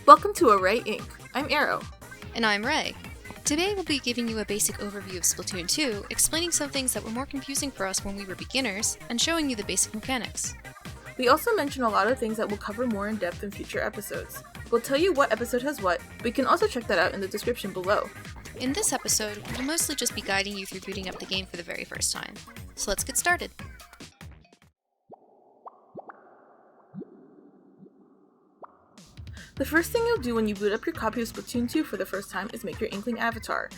Welcome to Array.Ink. I'm Arrow. And I'm Ray. Today we'll be giving you a basic overview of Splatoon 2, explaining some things that were more confusing for us when we were beginners, and showing you the basic mechanics. We also mention a lot of things that we'll cover more in depth in future episodes. We'll tell you what episode has what, but you can also check that out in the description below. In this episode, we'll mostly just be guiding you through booting up the game for the very first time. So let's get started. The first thing you'll do when you boot up your copy of Splatoon 2 for the first time is make your Inkling avatar.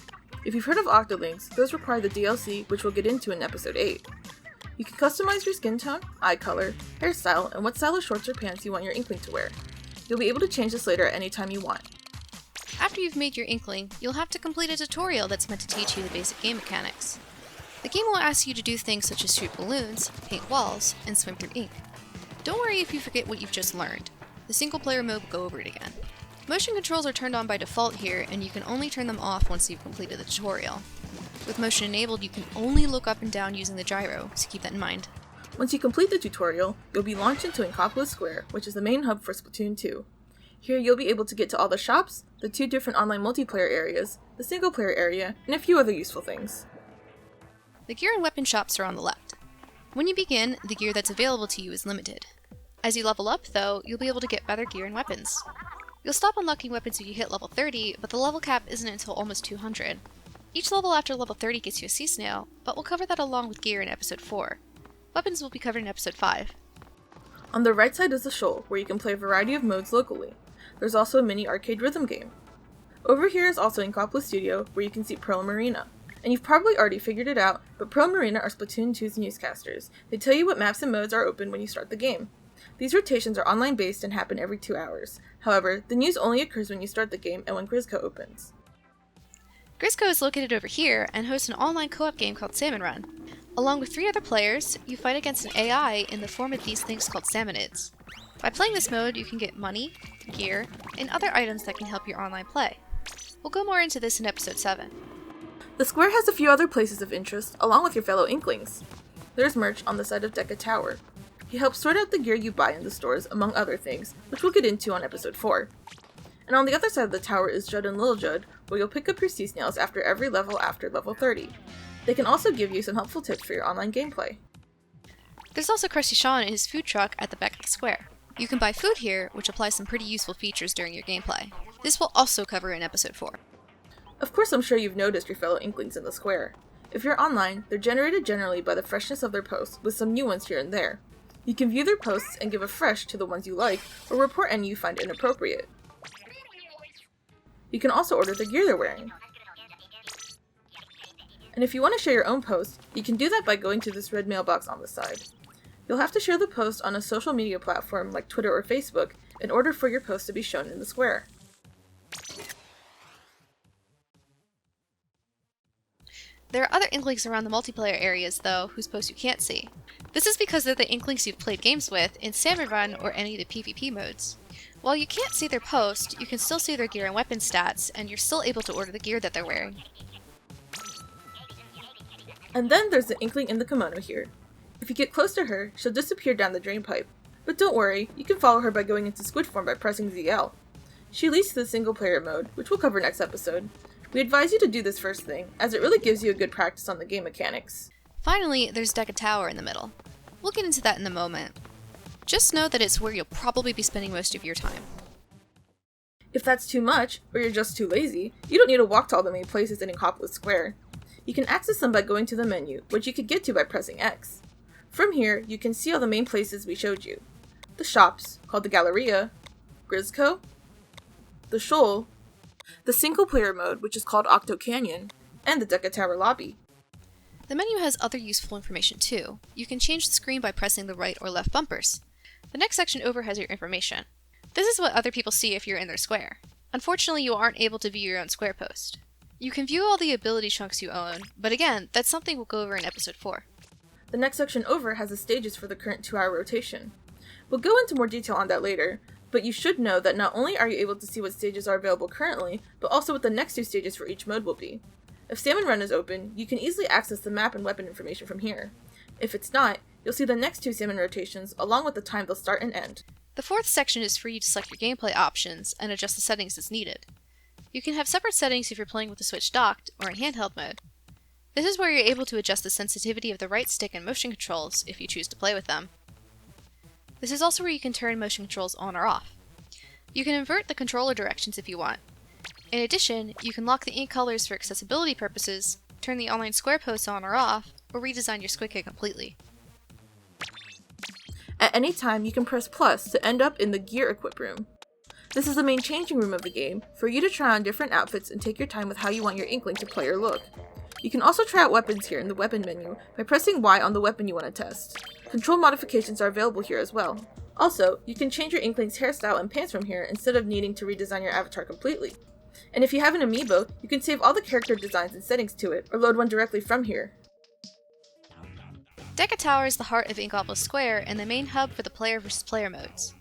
If you've heard of Octo links, those require the DLC, which we'll get into in episode 8. You can customize your skin tone, eye color, hairstyle, and what style of shorts or pants you want your Inkling to wear. You'll be able to change this later at any time you want. After you've made your Inkling, you'll have to complete a tutorial that's meant to teach you the basic game mechanics. The game will ask you to do things such as shoot balloons, paint walls, and swim through ink. Don't worry if you forget what you've just learned. The single-player mode will go over it again. Motion controls are turned on by default here, and you can only turn them off once you've completed the tutorial. With motion enabled, you can only look up and down using the gyro, so keep that in mind. Once you complete the tutorial, you'll be launched into Octo Square, which is the main hub for Splatoon 2. Here you'll be able to get to all the shops, the 2 different online multiplayer areas, the single-player area, and a few other useful things. The gear and weapon shops are on the left. When you begin, the gear that's available to you is limited. As you level up, though, you'll be able to get better gear and weapons. You'll stop unlocking weapons when you hit level 30, but the level cap isn't until almost 200. Each level after level 30 gets you a sea snail, but we'll cover that along with gear in episode 4. Weapons will be covered in episode 5. On the right side is the shoal, where you can play a variety of modes locally. There's also a mini arcade rhythm game. Over here is also Octo Studio, where you can see Pearl and Marina. And you've probably already figured it out, but Pearl and Marina are Splatoon 2's newscasters. They tell you what maps and modes are open when you start the game. These rotations are online based and happen every 2 hours. However, the news only occurs when you start the game and when Grizzco opens. Grizzco is located over here and hosts an online co-op game called Salmon Run. Along with 3 other players, you fight against an AI in the form of these things called salmonids. By playing this mode, you can get money, gear, and other items that can help your online play. We'll go more into this in episode 7. The square has a few other places of interest, along with your fellow Inklings. There's merch on the side of Deca Tower. He helps sort out the gear you buy in the stores, among other things, which we'll get into on episode 4. And on the other side of the tower is Judd and Lil Judd, where you'll pick up your sea snails after every level after level 30. They can also give you some helpful tips for your online gameplay. There's also Krusty Sean and his food truck at the back of the square. You can buy food here, which applies some pretty useful features during your gameplay. This we'll also cover in episode 4. Of course, I'm sure you've noticed your fellow Inklings in the square. If you're online, they're generated generally by the freshness of their posts, with some new ones here and there. You can view their posts and give a fresh to the ones you like, or report any you find inappropriate. You can also order the gear they're wearing. And if you want to share your own post, you can do that by going to this red mailbox on the side. You'll have to share the post on a social media platform like Twitter or Facebook in order for your post to be shown in the square. There are other Inklings around the multiplayer areas, though, whose posts you can't see. This is because they're the Inklings you've played games with in Salmon Run or any of the PvP modes. While you can't see their post, you can still see their gear and weapon stats, and you're still able to order the gear that they're wearing. And then there's the Inkling in the kimono here. If you get close to her, she'll disappear down the drain pipe. But don't worry, you can follow her by going into squid form by pressing ZL. She leads to the single player mode, which we'll cover next episode. We advise you to do this first thing, as it really gives you a good practice on the game mechanics. Finally, there's Deca Tower in the middle. We'll get into that in a moment. Just know that it's where you'll probably be spending most of your time. If that's too much, or you're just too lazy, you don't need to walk to all the main places in Octo Square. You can access them by going to the menu, which you could get to by pressing X. From here, you can see all the main places we showed you. The shops, called the Galleria, Grizzco, the shoal, the single-player mode, which is called Octo Canyon, and the Deca Tower lobby. The menu has other useful information too. You can change the screen by pressing the right or left bumpers. The next section over has your information. This is what other people see if you're in their square. Unfortunately, you aren't able to view your own square post. You can view all the ability chunks you own, but again, that's something we'll go over in episode 4. The next section over has the stages for the current 2-hour rotation. We'll go into more detail on that later, but you should know that not only are you able to see what stages are available currently, but also what the next 2 stages for each mode will be. If Salmon Run is open, you can easily access the map and weapon information from here. If it's not, you'll see the next 2 Salmon rotations along with the time they'll start and end. The fourth section is for you to select your gameplay options and adjust the settings as needed. You can have separate settings if you're playing with the Switch docked or in handheld mode. This is where you're able to adjust the sensitivity of the right stick and motion controls if you choose to play with them. This is also where you can turn motion controls on or off. You can invert the controller directions if you want. In addition, you can lock the ink colors for accessibility purposes, turn the online square posts on or off, or redesign your squid kit completely. At any time, you can press plus to end up in the gear equip room. This is the main changing room of the game, for you to try on different outfits and take your time with how you want your Inkling to play or look. You can also try out weapons here in the weapon menu by pressing Y on the weapon you want to test. Control modifications are available here as well. Also, you can change your Inkling's hairstyle and pants from here instead of needing to redesign your avatar completely. And if you have an amiibo, you can save all the character designs and settings to it, or load one directly from here. Deca Tower is the heart of Inkopolis Square and the main hub for the player versus player modes.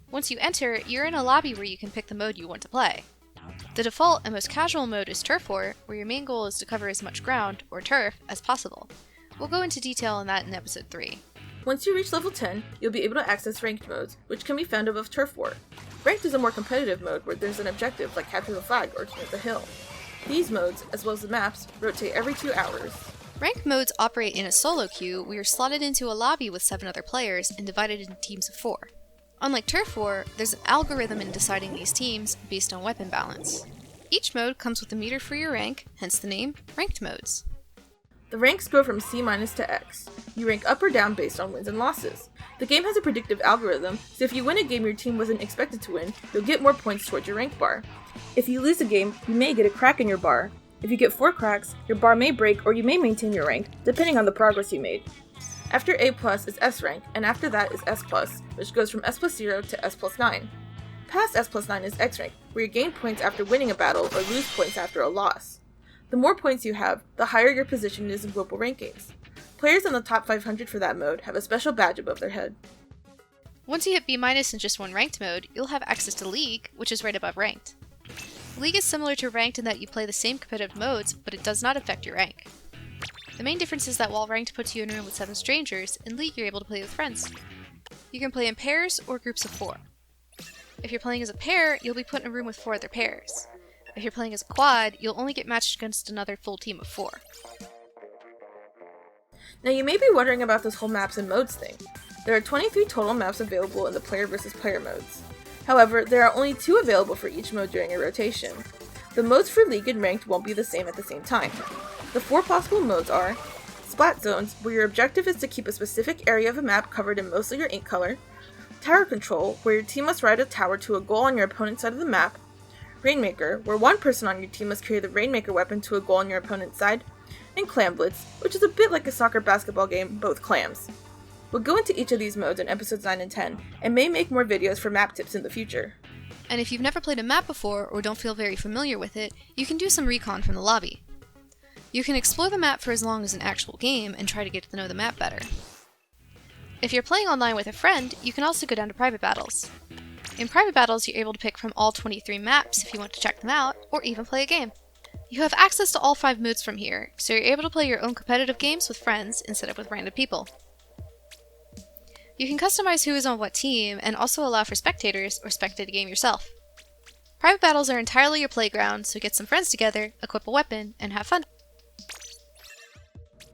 Once you enter, you're in a lobby where you can pick the mode you want to play. The default and most casual mode is Turf War, where your main goal is to cover as much ground, or turf, as possible. We'll go into detail on that in episode 3. Once you reach level 10, you'll be able to access ranked modes, which can be found above Turf War. Ranked is a more competitive mode where there's an objective like capture the flag or clear the hill. These modes, as well as the maps, rotate every 2 hours. Ranked modes operate in a solo queue where you're slotted into a lobby with 7 other players and divided into teams of 4. Unlike Turf War, there's an algorithm in deciding these teams based on weapon balance. Each mode comes with a meter for your rank, hence the name, Ranked Modes. The ranks go from C- to X. You rank up or down based on wins and losses. The game has a predictive algorithm, so if you win a game your team wasn't expected to win, you'll get more points towards your rank bar. If you lose a game, you may get a crack in your bar. If you get 4 cracks, your bar may break or you may maintain your rank, depending on the progress you made. After A+, is S rank, and after that is S+, which goes from S plus 0 to S plus 9. Past S plus 9 is X rank, where you gain points after winning a battle or lose points after a loss. The more points you have, the higher your position is in global rankings. Players in the top 500 for that mode have a special badge above their head. Once you hit B- in just one ranked mode, you'll have access to League, which is right above Ranked. League is similar to Ranked in that you play the same competitive modes, but it does not affect your rank. The main difference is that while Ranked puts you in a room with 7 strangers, in League you're able to play with friends. You can play in pairs or groups of 4. If you're playing as a pair, you'll be put in a room with 4 other pairs. If you're playing as a quad, you'll only get matched against another full team of 4. Now you may be wondering about this whole maps and modes thing. There are 23 total maps available in the player versus player modes. However, there are only 2 available for each mode during a rotation. The modes for League and Ranked won't be the same at the same time. The 4 possible modes are Splat Zones, where your objective is to keep a specific area of a map covered in mostly your ink color, Tower Control, where your team must ride a tower to a goal on your opponent's side of the map, Rainmaker, where one person on your team must carry the Rainmaker weapon to a goal on your opponent's side, and Clam Blitz, which is a bit like a soccer basketball game, both clams. We'll go into each of these modes in episodes 9 and 10, and may make more videos for map tips in the future. And if you've never played a map before or don't feel very familiar with it, you can do some recon from the lobby. You can explore the map for as long as an actual game and try to get to know the map better. If you're playing online with a friend, you can also go down to private battles. In private battles, you're able to pick from all 23 maps if you want to check them out, or even play a game. You have access to all 5 modes from here, so you're able to play your own competitive games with friends instead of with random people. You can customize who is on what team, and also allow for spectators, or spectate a game yourself. Private battles are entirely your playground, so get some friends together, equip a weapon, and have fun.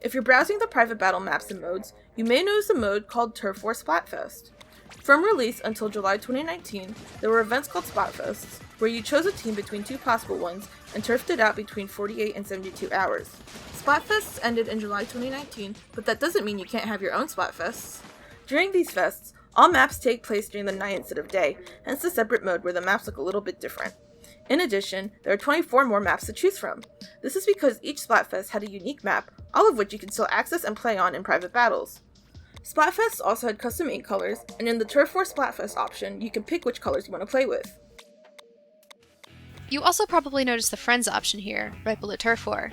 If you're browsing the private battle maps and modes, you may notice a mode called Turf War Splatfest. From release until July 2019, there were events called Splatfests, where you chose a team between 2 possible ones and turfed it out between 48 and 72 hours. Splatfests ended in July 2019, but that doesn't mean you can't have your own Splatfests. During these fests, all maps take place during the night instead of day, hence the separate mode where the maps look a little bit different. In addition, there are 24 more maps to choose from. This is because each Splatfest had a unique map, all of which you can still access and play on in private battles. Splatfests also had custom ink colors, and in the Turf War Splatfest option, you can pick which colors you want to play with. You also probably noticed the Friends option here, right below Turf War.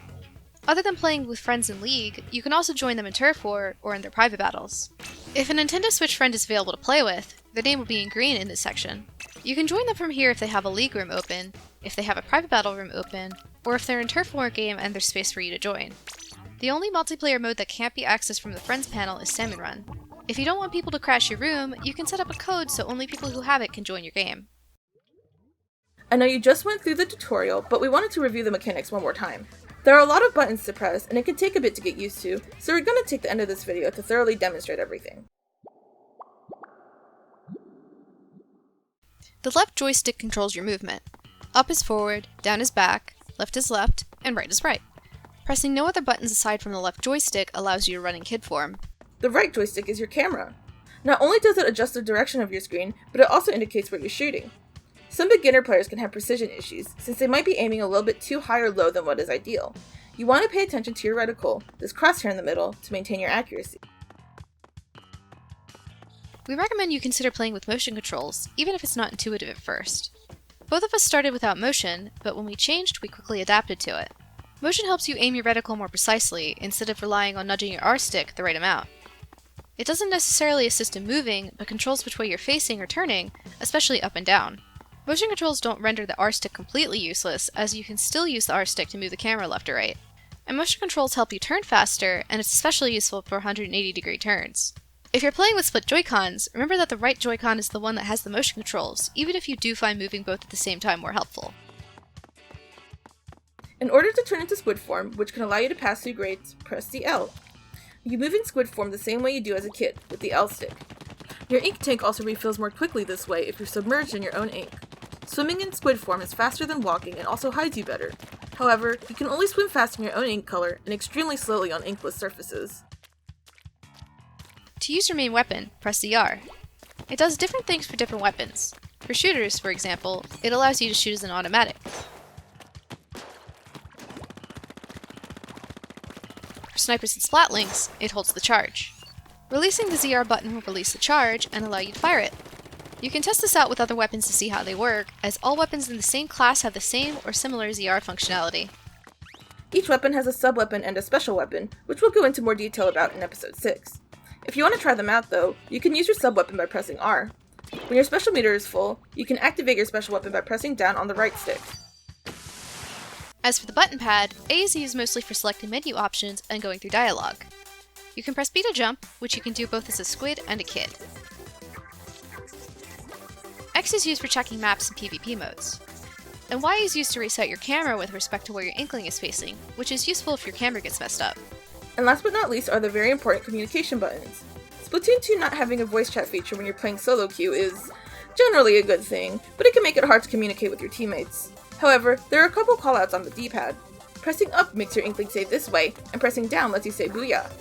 Other than playing with friends in League, you can also join them in Turf War or in their private battles. If a Nintendo Switch friend is available to play with, their name will be in green in this section. You can join them from here if they have a League room open, if they have a private battle room open, or if they're in Turf War game and there's space for you to join. The only multiplayer mode that can't be accessed from the Friends panel is Salmon Run. If you don't want people to crash your room, you can set up a code so only people who have it can join your game. I know you just went through the tutorial, but we wanted to review the mechanics one more time. There are a lot of buttons to press, and it can take a bit to get used to, so we're going to take the end of this video to thoroughly demonstrate everything. The left joystick controls your movement. Up is forward, down is back, left is left, and right is right. Pressing no other buttons aside from the left joystick allows you to run in kid form. The right joystick is your camera. Not only does it adjust the direction of your screen, but it also indicates where you're shooting. Some beginner players can have precision issues, since they might be aiming a little bit too high or low than what is ideal. You want to pay attention to your reticle, this crosshair in the middle, to maintain your accuracy. We recommend you consider playing with motion controls, even if it's not intuitive at first. Both of us started without motion, but when we changed, we quickly adapted to it. Motion helps you aim your reticle more precisely, instead of relying on nudging your R stick the right amount. It doesn't necessarily assist in moving, but controls which way you're facing or turning, especially up and down. Motion controls don't render the R stick completely useless, as you can still use the R stick to move the camera left or right. And motion controls help you turn faster, and it's especially useful for 180-degree turns. If you're playing with split Joy-Cons, remember that the right Joy-Con is the one that has the motion controls, even if you do find moving both at the same time more helpful. In order to turn into squid form, which can allow you to pass through grates, press the L. You move in squid form the same way you do as a kid, with the L stick. Your ink tank also refills more quickly this way if you're submerged in your own ink. Swimming in squid form is faster than walking and also hides you better. However, you can only swim fast in your own ink color and extremely slowly on inkless surfaces. To use your main weapon, press the R. It does different things for different weapons. For shooters, for example, it allows you to shoot as an automatic. For snipers and splatlings, it holds the charge. Releasing the ZR button will release the charge and allow you to fire it. You can test this out with other weapons to see how they work, as all weapons in the same class have the same or similar ZR functionality. Each weapon has a sub-weapon and a special weapon, which we'll go into more detail about in episode 6. If you want to try them out though, you can use your sub-weapon by pressing R. When your special meter is full, you can activate your special weapon by pressing down on the right stick. As for the button pad, A is used mostly for selecting menu options and going through dialogue. You can press B to jump, which you can do both as a squid and a kid. X is used for checking maps and PvP modes. And Y is used to reset your camera with respect to where your inkling is facing, which is useful if your camera gets messed up. And last but not least are the very important communication buttons. Splatoon 2 not having a voice chat feature when you're playing solo queue is generally a good thing, but it can make it hard to communicate with your teammates. However, there are a couple callouts on the D-pad. Pressing up makes your inkling say this way, and pressing down lets you say booyah.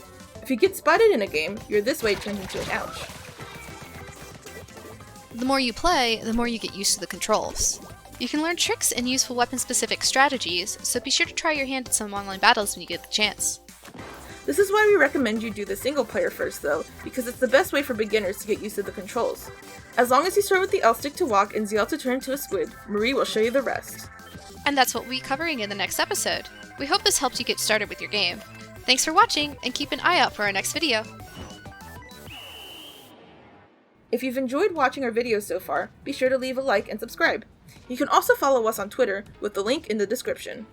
If you get spotted in a game, your this way turns into an ouch. The more you play, the more you get used to the controls. You can learn tricks and useful weapon-specific strategies, so be sure to try your hand at some online battles when you get the chance. This is why we recommend you do the single player first though, because it's the best way for beginners to get used to the controls. As long as you start with the L stick to walk and ZL to turn into a squid, Marie will show you the rest. And that's what we'll be covering in the next episode. We hope this helped you get started with your game. Thanks for watching, and keep an eye out for our next video. If you've enjoyed watching our videos so far, be sure to leave a like and subscribe. You can also follow us on Twitter with the link in the description.